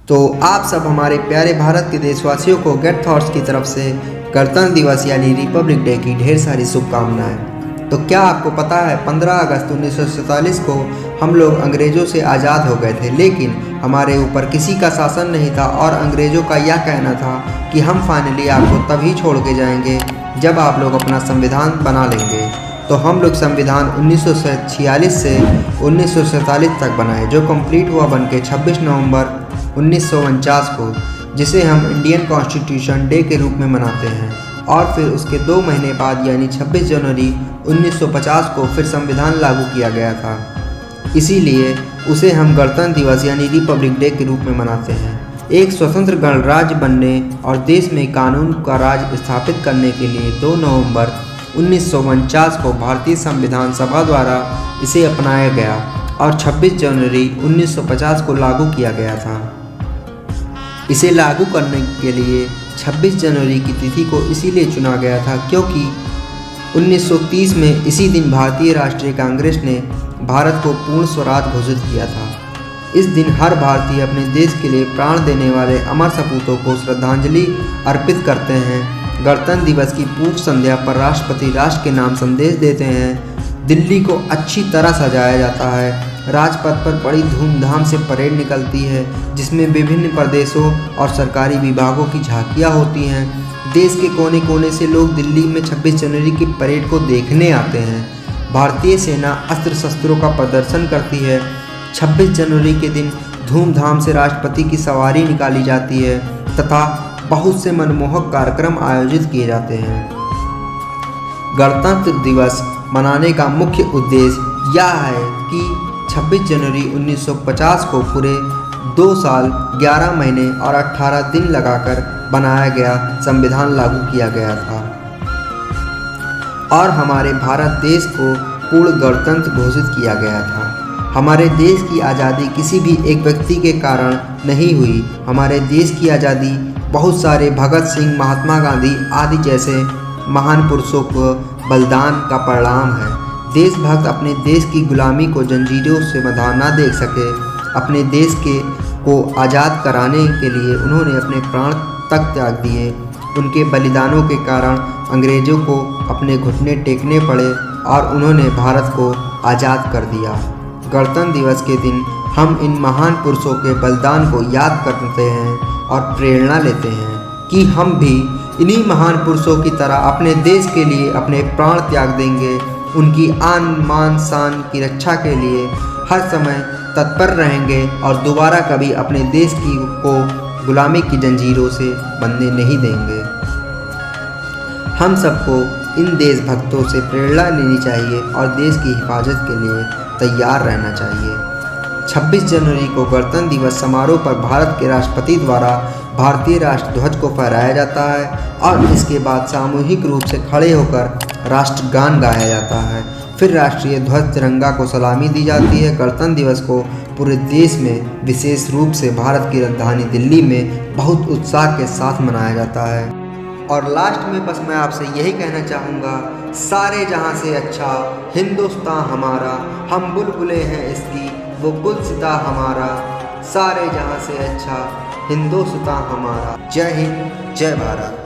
तो आप सब हमारे प्यारे भारत के देशवासियों को गेट थॉट्स की तरफ से गणतंत्र दिवस यानी रिपब्लिक डे की ढेर सारी शुभकामनाएं। तो क्या आपको पता है 15 अगस्त 1947 को हम लोग अंग्रेज़ों से आज़ाद हो गए थे, लेकिन हमारे ऊपर किसी का शासन नहीं था और अंग्रेज़ों का यह कहना था कि हम फाइनली आपको तभी छोड़ के जाएंगे जब आप लोग अपना संविधान बना लेंगे। तो हम लोग संविधान 1946 से 1947 तक बनाए, जो कंप्लीट हुआ बनके 26 नवंबर 1949 को, जिसे हम इंडियन कॉन्स्टिट्यूशन डे के रूप में मनाते हैं। और फिर उसके 2 महीने बाद यानी 26 जनवरी 1950 को फिर संविधान लागू किया गया था, इसीलिए उसे हम गणतंत्र दिवस यानी रिपब्लिक डे के रूप में मनाते हैं। एक स्वतंत्र गणराज्य बनने और देश में कानून का राज स्थापित करने के लिए 2 नवंबर 1949 को भारतीय संविधान सभा द्वारा इसे अपनाया गया और 26 जनवरी 1950 को लागू किया गया था। इसे लागू करने के लिए 26 जनवरी की तिथि को इसीलिए चुना गया था क्योंकि 1930 में इसी दिन भारतीय राष्ट्रीय कांग्रेस ने भारत को पूर्ण स्वराज घोषित किया था। इस दिन हर भारतीय अपने देश के लिए प्राण देने वाले अमर सपूतों को श्रद्धांजलि अर्पित करते हैं। गणतंत्र दिवस की पूर्व संध्या पर राष्ट्रपति राष्ट्र के नाम संदेश देते हैं। दिल्ली को अच्छी तरह सजाया जाता है। राजपथ पर बड़ी धूमधाम से परेड निकलती है, जिसमें विभिन्न प्रदेशों और सरकारी विभागों की झांकियाँ होती हैं। देश के कोने कोने से लोग दिल्ली में 26 जनवरी की परेड को देखने आते हैं। भारतीय सेना अस्त्र शस्त्रों का प्रदर्शन करती है। 26 जनवरी के दिन धूमधाम से राष्ट्रपति की सवारी निकाली जाती है तथा बहुत से मनमोहक कार्यक्रम आयोजित किए जाते हैं। गणतंत्र दिवस मनाने का मुख्य उद्देश्य यह है कि 26 जनवरी 1950 को पूरे 2 साल 11 महीने और 18 दिन लगाकर बनाया गया संविधान लागू किया गया था और हमारे भारत देश को पूर्ण गणतंत्र घोषित किया गया था। हमारे देश की आज़ादी किसी भी एक व्यक्ति के कारण नहीं हुई। हमारे देश की आज़ादी बहुत सारे भगत सिंह, महात्मा गांधी आदि जैसे महान पुरुषों को बलिदान का परिणाम है। देशभक्त अपने देश की गुलामी को जंजीरों से ना देख सके, अपने देश को आज़ाद कराने के लिए उन्होंने अपने प्राण तक त्याग दिए। उनके बलिदानों के कारण अंग्रेज़ों को अपने घुटने टेकने पड़े और उन्होंने भारत को आज़ाद कर दिया। गणतंत्र दिवस के दिन हम इन महान पुरुषों के बलिदान को याद करते हैं और प्रेरणा लेते हैं कि हम भी इन्हीं महान पुरुषों की तरह अपने देश के लिए अपने प्राण त्याग देंगे। उनकी आन मान शान की रक्षा के लिए हर समय तत्पर रहेंगे और दोबारा कभी अपने देश को गुलामी की जंजीरों से बंधने नहीं देंगे। हम सबको इन देशभक्तों से प्रेरणा लेनी चाहिए और देश की हिफाजत के लिए तैयार रहना चाहिए। 26 जनवरी को गणतंत्र दिवस समारोह पर भारत के राष्ट्रपति द्वारा भारतीय राष्ट्रध्वज को फहराया जाता है और इसके बाद सामूहिक रूप से खड़े होकर राष्ट्रगान गाया जाता है। फिर राष्ट्रीय ध्वज तिरंगा को सलामी दी जाती है। गणतंत्र दिवस को पूरे देश में, विशेष रूप से भारत की राजधानी दिल्ली में बहुत उत्साह के साथ मनाया जाता है। और लास्ट में बस मैं आपसे यही कहना चाहूँगा, सारे जहाँ से अच्छा हिंदुस्तान हमारा, हम बुलबुलें हैं इसकी वो गुलसिता हमारा, सारे जहाँ से अच्छा हिंदुस्तान हमारा। जय हिंद, जय भारत।